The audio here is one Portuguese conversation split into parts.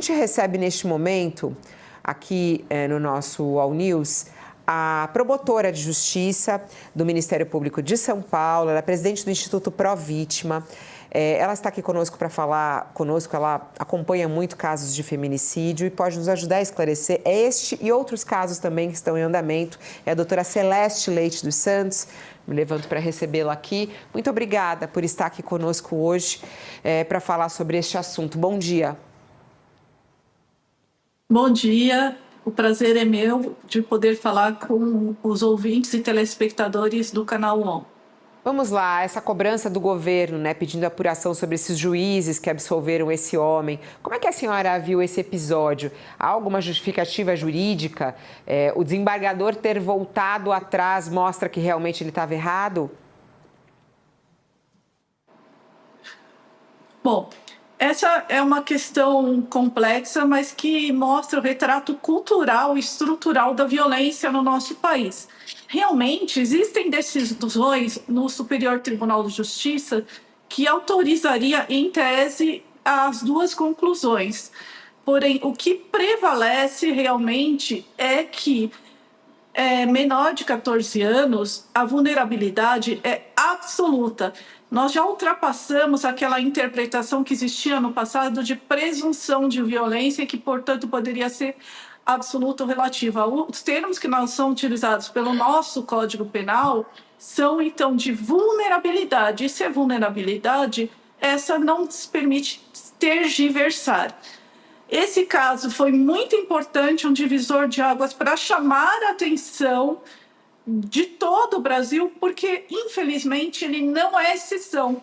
A gente recebe neste momento, aqui no nosso All News, a promotora de justiça do Ministério Público de São Paulo, ela é presidente do Instituto Pró Vítima. Ela está aqui conosco para falar conosco, ela acompanha muito casos de feminicídio e pode nos ajudar a esclarecer este e outros casos também que estão em andamento. É a doutora Celeste Leite dos Santos. Me levanto para recebê-la aqui. Muito obrigada por estar aqui conosco hoje para falar sobre este assunto. Bom dia. Bom dia, o prazer é meu de poder falar com os ouvintes e telespectadores do canal ON. Vamos lá, essa cobrança do governo, né, pedindo apuração sobre esses juízes que absolveram esse homem. Como é que a senhora viu esse episódio? Há alguma justificativa jurídica? O desembargador ter voltado atrás mostra que realmente ele estava errado? Bom, essa é uma questão complexa, mas que mostra o retrato cultural e estrutural da violência no nosso país. Realmente, existem decisões no Superior Tribunal de Justiça que autorizaria, em tese, as duas conclusões. Porém, o que prevalece realmente é que menor de 14 anos, a vulnerabilidade é absoluta. Nós já ultrapassamos aquela interpretação que existia no passado de presunção de violência, que, portanto, poderia ser absoluta ou relativa. Os termos que nós são utilizados pelo nosso Código Penal são, então, de vulnerabilidade. E se é vulnerabilidade, essa não nos permite tergiversar. Esse caso foi muito importante, um divisor de águas para chamar a atenção de todo o Brasil, porque, infelizmente, ele não é exceção.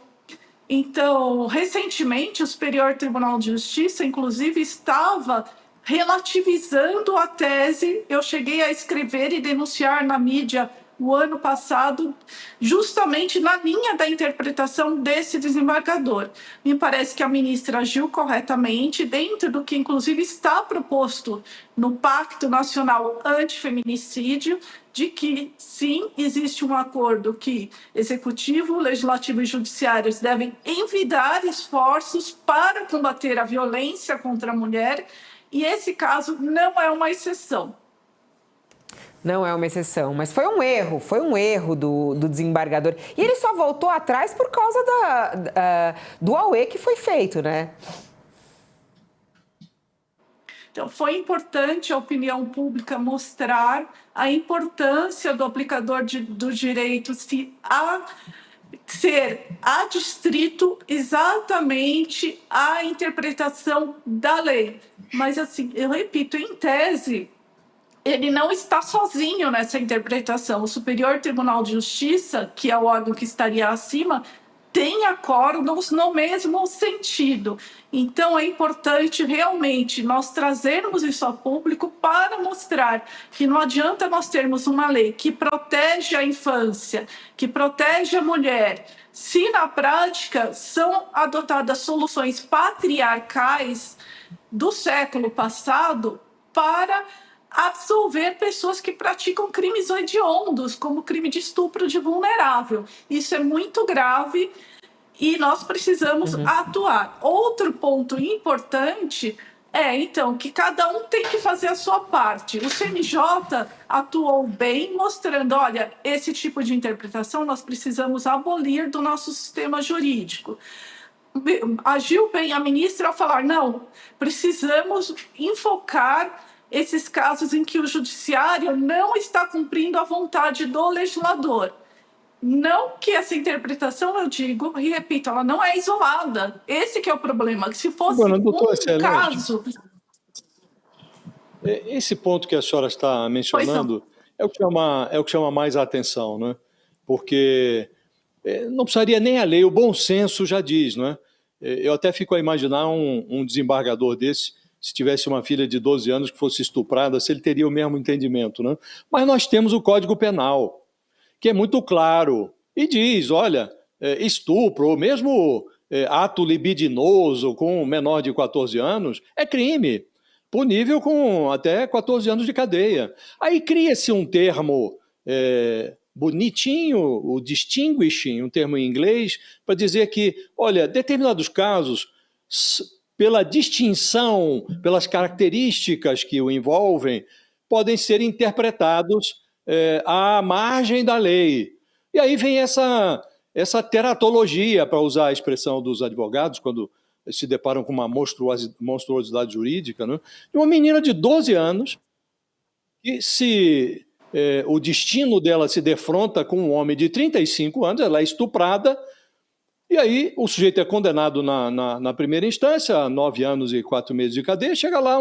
Então, recentemente, o Superior Tribunal de Justiça, inclusive, estava relativizando a tese. Eu cheguei a escrever e denunciar na mídia o ano passado, justamente na linha da interpretação desse desembargador. Me parece que a ministra agiu corretamente, dentro do que, inclusive, está proposto no Pacto Nacional Antifeminicídio, de que, sim, existe um acordo que Executivo, Legislativo e Judiciários devem envidar esforços para combater a violência contra a mulher, e esse caso não é uma exceção. Não é uma exceção, mas foi um erro do desembargador. E ele só voltou atrás por causa do auê que foi feito, né? Então, foi importante a opinião pública mostrar a importância do aplicador do direito ser adstrito exatamente à interpretação da lei. Mas, assim, eu repito, em tese, ele não está sozinho nessa interpretação. O Superior Tribunal de Justiça, que é o órgão que estaria acima, tem acordos no mesmo sentido. Então, é importante realmente nós trazermos isso ao público para mostrar que não adianta nós termos uma lei que protege a infância, que protege a mulher, se na prática são adotadas soluções patriarcais do século passado para absolver pessoas que praticam crimes hediondos, como o crime de estupro de vulnerável. Isso é muito grave e nós precisamos atuar. Outro ponto importante então, que cada um tem que fazer a sua parte. O CNJ atuou bem, mostrando, olha, esse tipo de interpretação nós precisamos abolir do nosso sistema jurídico. Agiu bem a ministra ao falar, não, precisamos enfocar esses casos em que o judiciário não está cumprindo a vontade do legislador. Não que essa interpretação, eu digo e repito, ela não é isolada. Esse que é o problema. Se fosse caso... Esse ponto que a senhora está mencionando é o que chama mais a atenção, né? Porque não precisaria nem a lei, o bom senso já diz, não é? Eu até fico a imaginar um desembargador desse, se tivesse uma filha de 12 anos que fosse estuprada, se ele teria o mesmo entendimento, né? Mas nós temos o Código Penal, que é muito claro, e diz, olha, estupro, ou mesmo ato libidinoso com menor de 14 anos, é crime, punível com até 14 anos de cadeia. Aí cria-se um termo bonitinho, o distinguishing, um termo em inglês, para dizer que, olha, determinados casos pela distinção, pelas características que o envolvem, podem ser interpretados à margem da lei. E aí vem essa teratologia, para usar a expressão dos advogados, quando se deparam com uma monstruosidade jurídica, né? De uma menina de 12 anos, que se o destino dela se defronta com um homem de 35 anos, ela é estuprada, e aí o sujeito é condenado na primeira instância a 9 anos e 4 meses de cadeia. Chega lá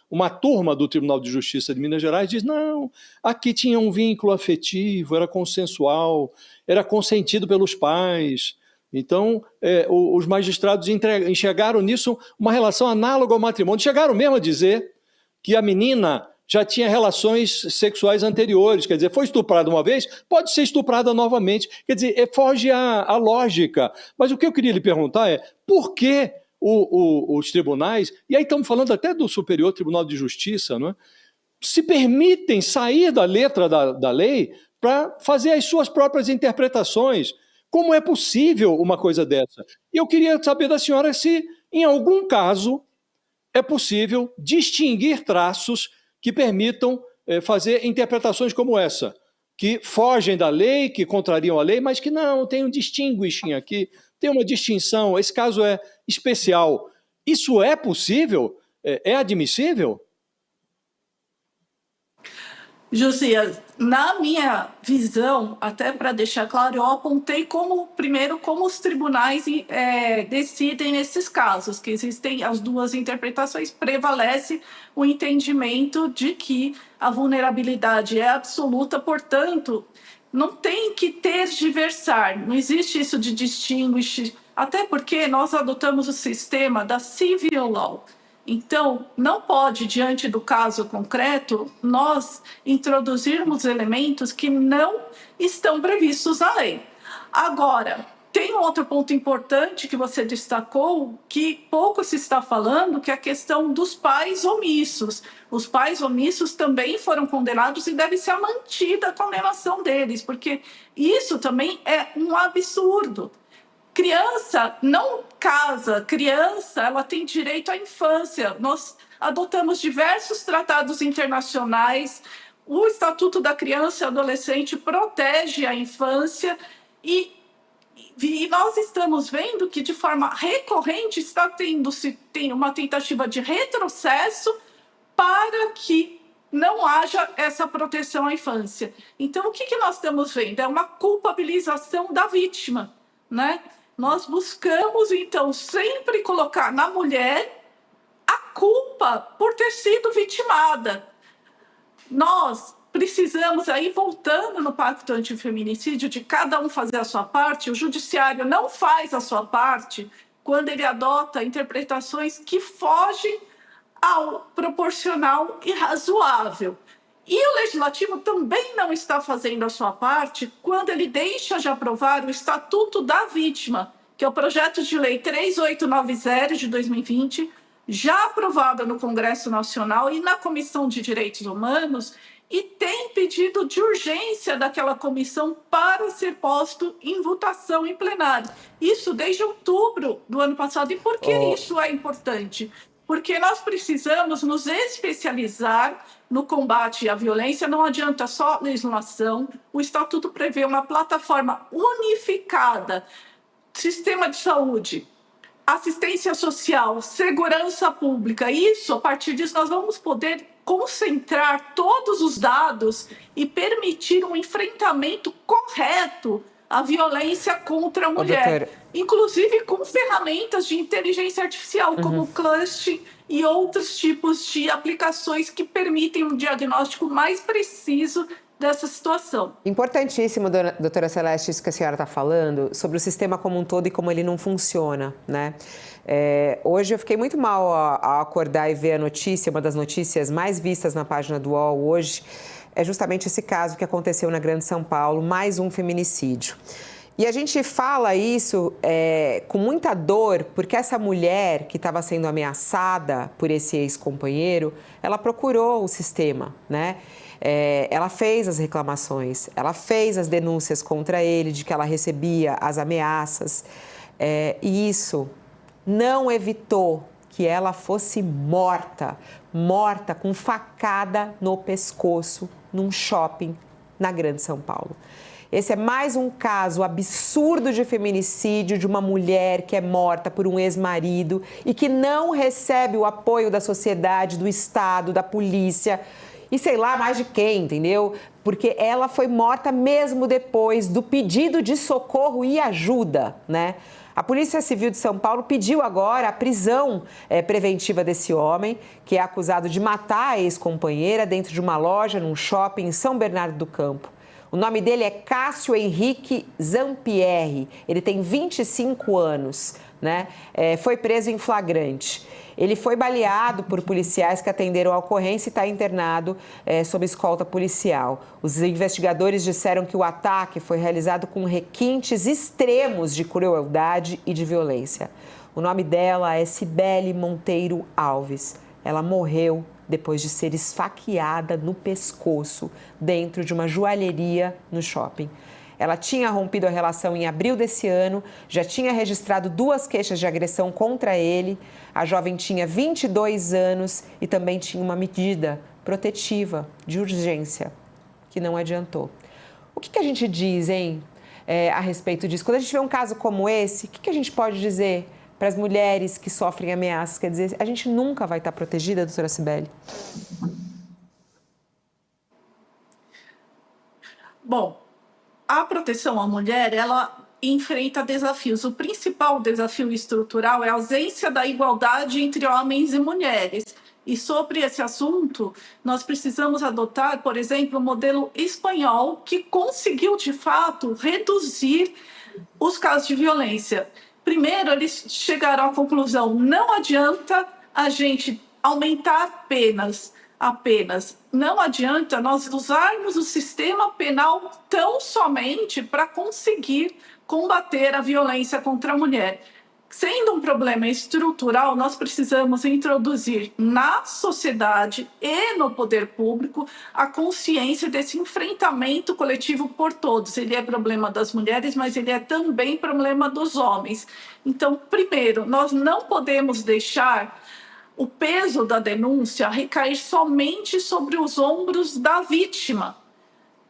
uma turma do Tribunal de Justiça de Minas Gerais e diz: não, aqui tinha um vínculo afetivo, era consensual, era consentido pelos pais. Então, os magistrados enxergaram nisso uma relação análoga ao matrimônio. Chegaram mesmo a dizer que a menina já tinha relações sexuais anteriores, quer dizer, foi estuprada uma vez, pode ser estuprada novamente, quer dizer, foge à lógica. Mas o que eu queria lhe perguntar é, por que os tribunais, e aí estamos falando até do Superior Tribunal de Justiça, não é? Se permitem sair da letra da lei para fazer as suas próprias interpretações? Como é possível uma coisa dessa? E eu queria saber da senhora se, em algum caso, é possível distinguir traços que permitam fazer interpretações como essa, que fogem da lei, que contrariam a lei, mas que não, tem um distinguishing aqui, tem uma distinção, esse caso é especial. Isso é possível? É admissível? Josias, na minha visão, até para deixar claro, eu apontei primeiro como os tribunais decidem nesses casos, que existem as duas interpretações, prevalece o entendimento de que a vulnerabilidade é absoluta, portanto, não tem que tergiversar, não existe isso de distinguish, até porque nós adotamos o sistema da civil law. Então, não pode, diante do caso concreto, nós introduzirmos elementos que não estão previstos na lei. Agora, tem um outro ponto importante que você destacou, que pouco se está falando, que é a questão dos pais omissos. Os pais omissos também foram condenados e deve ser mantida a condenação deles, porque isso também é um absurdo. Criança não casa, criança ela tem direito à infância. Nós adotamos diversos tratados internacionais, o Estatuto da Criança e Adolescente protege a infância e nós estamos vendo que de forma recorrente tem uma tentativa de retrocesso para que não haja essa proteção à infância. Então, o que nós estamos vendo? É uma culpabilização da vítima, né? Nós buscamos, então, sempre colocar na mulher a culpa por ter sido vitimada. Nós precisamos, aí voltando no Pacto Antifeminicídio, de cada um fazer a sua parte. O judiciário não faz a sua parte quando ele adota interpretações que fogem ao proporcional e razoável. E o Legislativo também não está fazendo a sua parte quando ele deixa de aprovar o Estatuto da Vítima, que é o projeto de lei 3890 de 2020, já aprovado no Congresso Nacional e na Comissão de Direitos Humanos, e tem pedido de urgência daquela comissão para ser posto em votação em plenário. Isso desde outubro do ano passado. E por que isso é importante? Porque nós precisamos nos especializar no combate à violência, não adianta só legislação. O Estatuto prevê uma plataforma unificada, sistema de saúde, assistência social, segurança pública. Isso, a partir disso, nós vamos poder concentrar todos os dados e permitir um enfrentamento correto à violência contra a mulher, inclusive com ferramentas de inteligência artificial, como o clustering e outros tipos de aplicações que permitem um diagnóstico mais preciso dessa situação. Importantíssimo, doutora Celeste, isso que a senhora está falando, sobre o sistema como um todo e como ele não funciona, né? Hoje eu fiquei muito mal ao acordar e ver a notícia, uma das notícias mais vistas na página do UOL hoje, é justamente esse caso que aconteceu na Grande São Paulo, mais um feminicídio. E a gente fala isso com muita dor, porque essa mulher que estava sendo ameaçada por esse ex-companheiro, ela procurou o sistema, né? Ela fez as reclamações, ela fez as denúncias contra ele, de que ela recebia as ameaças. E isso não evitou que ela fosse morta com facada no pescoço, num shopping na Grande São Paulo. Esse é mais um caso absurdo de feminicídio de uma mulher que é morta por um ex-marido e que não recebe o apoio da sociedade, do Estado, da polícia e sei lá mais de quem, entendeu? Porque ela foi morta mesmo depois do pedido de socorro e ajuda, né? A Polícia Civil de São Paulo pediu agora a prisão preventiva desse homem, que é acusado de matar a ex-companheira dentro de uma loja, num shopping em São Bernardo do Campo. O nome dele é Cássio Henrique Zampierre, ele tem 25 anos, né? Foi preso em flagrante. Ele foi baleado por policiais que atenderam a ocorrência e está internado sob escolta policial. Os investigadores disseram que o ataque foi realizado com requintes extremos de crueldade e de violência. O nome dela é Cibele Monteiro Alves. Ela morreu depois de ser esfaqueada no pescoço dentro de uma joalheria no shopping. Ela tinha rompido a relação em abril desse ano, já tinha registrado 2 queixas de agressão contra ele. A jovem tinha 22 anos e também tinha uma medida protetiva de urgência, que não adiantou. O que a gente diz, hein, a respeito disso? Quando a gente vê um caso como esse, o que a gente pode dizer para as mulheres que sofrem ameaças? Quer dizer, a gente nunca vai estar protegida, doutora Cibele? Bom, a proteção à mulher, ela enfrenta desafios. O principal desafio estrutural é a ausência da igualdade entre homens e mulheres. E sobre esse assunto, nós precisamos adotar, por exemplo, o modelo espanhol, que conseguiu, de fato, reduzir os casos de violência. Primeiro, eles chegaram à conclusão: não adianta a gente aumentar penas apenas. Não adianta nós usarmos o sistema penal tão somente para conseguir combater a violência contra a mulher. Sendo um problema estrutural, nós precisamos introduzir na sociedade e no poder público a consciência desse enfrentamento coletivo por todos. Ele é problema das mulheres, mas ele é também problema dos homens. Então, primeiro, nós não podemos deixar o peso da denúncia recair somente sobre os ombros da vítima.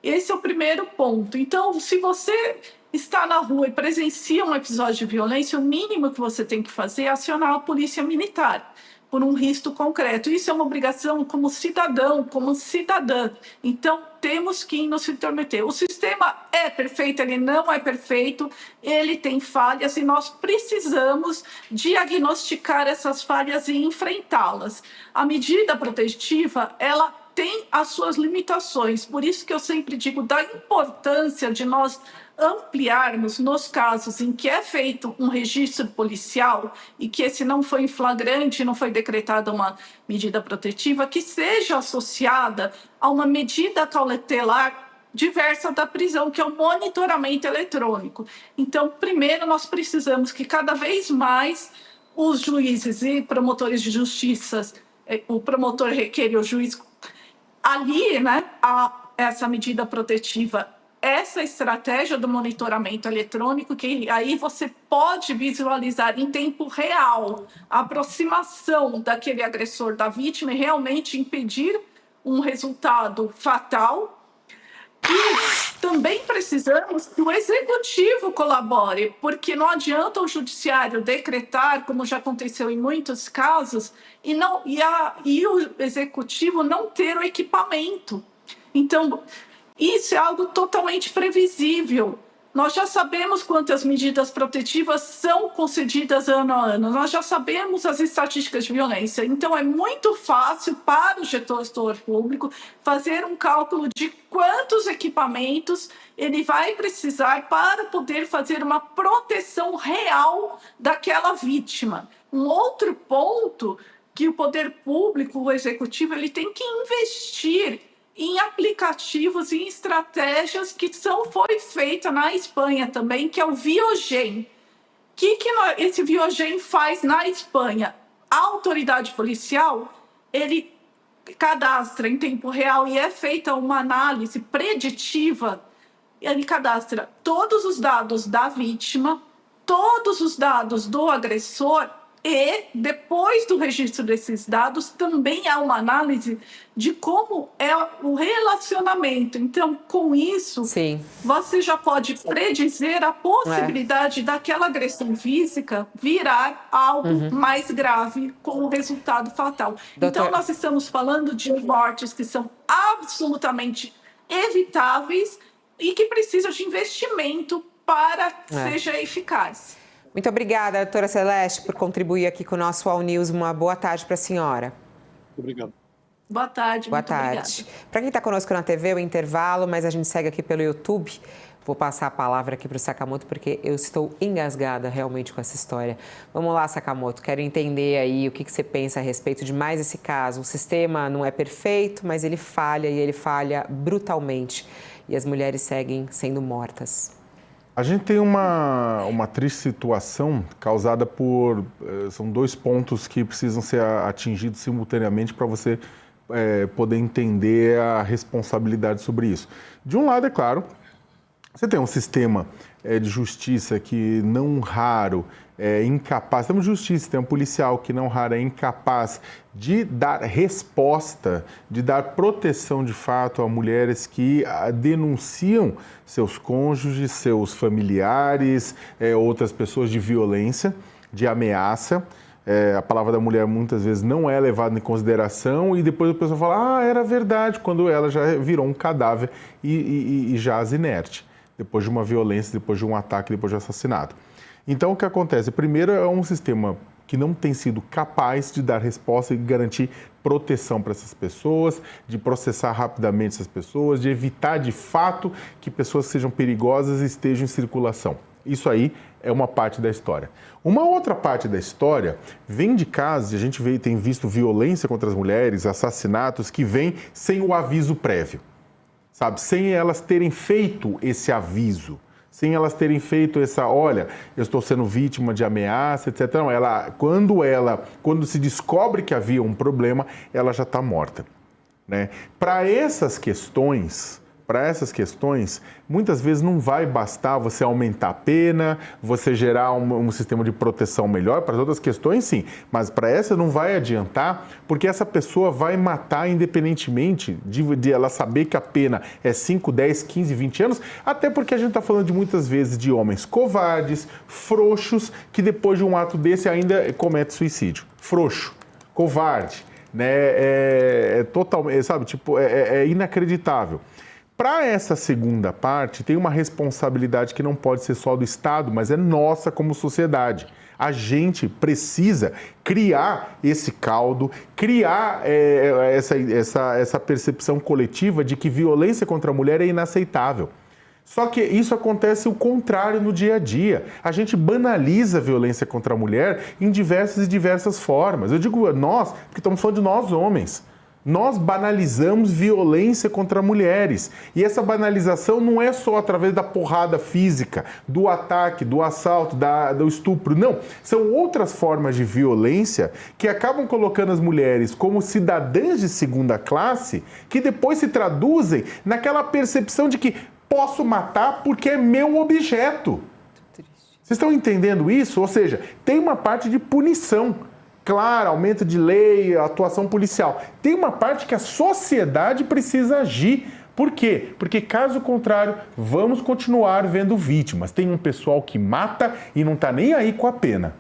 Esse é o primeiro ponto. Então, se você está na rua e presencia um episódio de violência, o mínimo que você tem que fazer é acionar a polícia militar por um risco concreto. Isso é uma obrigação como cidadão, como cidadã. Então, temos que nos submeter. O sistema é perfeito, ele não é perfeito, ele tem falhas e nós precisamos diagnosticar essas falhas e enfrentá-las. A medida protetiva, ela tem as suas limitações. Por isso que eu sempre digo da importância de nós ampliarmos nos casos em que é feito um registro policial e que esse não foi em flagrante, não foi decretada uma medida protetiva, que seja associada a uma medida cautelar diversa da prisão, que é o monitoramento eletrônico. Então, primeiro, nós precisamos que cada vez mais os juízes e promotores de justiça, o promotor requer o juiz ali, né, essa medida protetiva, essa estratégia do monitoramento eletrônico, que aí você pode visualizar em tempo real a aproximação daquele agressor da vítima e realmente impedir um resultado fatal. E também precisamos que o executivo colabore, porque não adianta o judiciário decretar, como já aconteceu em muitos casos, e o executivo não ter o equipamento. Então, isso é algo totalmente previsível. Nós já sabemos quantas medidas protetivas são concedidas ano a ano. Nós já sabemos as estatísticas de violência. Então, é muito fácil para o gestor público fazer um cálculo de quantos equipamentos ele vai precisar para poder fazer uma proteção real daquela vítima. Um outro ponto que o poder público, o executivo, ele tem que investir em aplicativos e em estratégias que foi feita na Espanha também, que é o Viogen. O que esse Viogen faz na Espanha? A autoridade policial, ele cadastra em tempo real e é feita uma análise preditiva. Ele cadastra todos os dados da vítima, todos os dados do agressor E, depois do registro desses dados, também há uma análise de como é o relacionamento. Então, com isso, Sim. você já pode predizer a possibilidade daquela agressão física virar algo mais grave, com o resultado fatal. Então, nós estamos falando de mortes que são absolutamente evitáveis e que precisam de investimento para que seja eficaz. Muito obrigada, doutora Celeste, por contribuir aqui com o nosso All News. Uma boa tarde para a senhora. Obrigado. Boa tarde, boa muito tarde. Para quem está conosco na TV, o intervalo, mas a gente segue aqui pelo YouTube. Vou passar a palavra aqui para o Sakamoto, porque eu estou engasgada realmente com essa história. Vamos lá, Sakamoto, quero entender aí o que você pensa a respeito de mais esse caso. O sistema não é perfeito, mas ele falha e ele falha brutalmente. E as mulheres seguem sendo mortas. A gente tem uma triste situação causada por... São dois pontos que precisam ser atingidos simultaneamente para você poder entender a responsabilidade sobre isso. De um lado, é claro, você tem um sistema de justiça que não raro é incapaz, temos justiça, tem um policial que não raro é incapaz de dar resposta, de dar proteção de fato a mulheres que denunciam seus cônjuges, seus familiares, outras pessoas de violência, de ameaça. A palavra da mulher muitas vezes não é levada em consideração e depois a pessoa fala, era verdade, quando ela já virou um cadáver e jaz inerte, depois de uma violência, depois de um ataque, depois de um assassinato. Então, o que acontece? Primeiro, é um sistema que não tem sido capaz de dar resposta e garantir proteção para essas pessoas, de processar rapidamente essas pessoas, de evitar de fato que pessoas que sejam perigosas estejam em circulação. Isso aí é uma parte da história. Uma outra parte da história vem de casos, a gente tem visto violência contra as mulheres, assassinatos que vêm sem o aviso prévio, sabe? Sem elas terem feito esse aviso. Sem elas terem feito olha, eu estou sendo vítima de ameaça, etc. Não, quando se descobre que havia um problema, ela já está morta, né? Para essas questões, muitas vezes não vai bastar você aumentar a pena, você gerar um sistema de proteção melhor. Para as outras questões, sim, mas para essa não vai adiantar, porque essa pessoa vai matar independentemente de ela saber que a pena é 5, 10, 15, 20 anos, até porque a gente está falando de muitas vezes de homens covardes, frouxos, que depois de um ato desse ainda comete suicídio. Frouxo, covarde, né? Totalmente, sabe, é inacreditável. Para essa segunda parte, tem uma responsabilidade que não pode ser só do Estado, mas é nossa como sociedade. A gente precisa criar esse caldo, criar essa percepção coletiva de que violência contra a mulher é inaceitável. Só que isso acontece o contrário no dia a dia. A gente banaliza a violência contra a mulher em diversas formas. Eu digo nós, porque estamos falando de nós homens. Nós banalizamos violência contra mulheres. E essa banalização não é só através da porrada física, do ataque, do assalto, do estupro. Não. São outras formas de violência que acabam colocando as mulheres como cidadãs de segunda classe, que depois se traduzem naquela percepção de que posso matar porque é meu objeto. Vocês estão entendendo isso? Ou seja, tem uma parte de punição. Claro, aumento de lei, atuação policial. Tem uma parte que a sociedade precisa agir. Por quê? Porque, caso contrário, vamos continuar vendo vítimas. Tem um pessoal que mata e não está nem aí com a pena.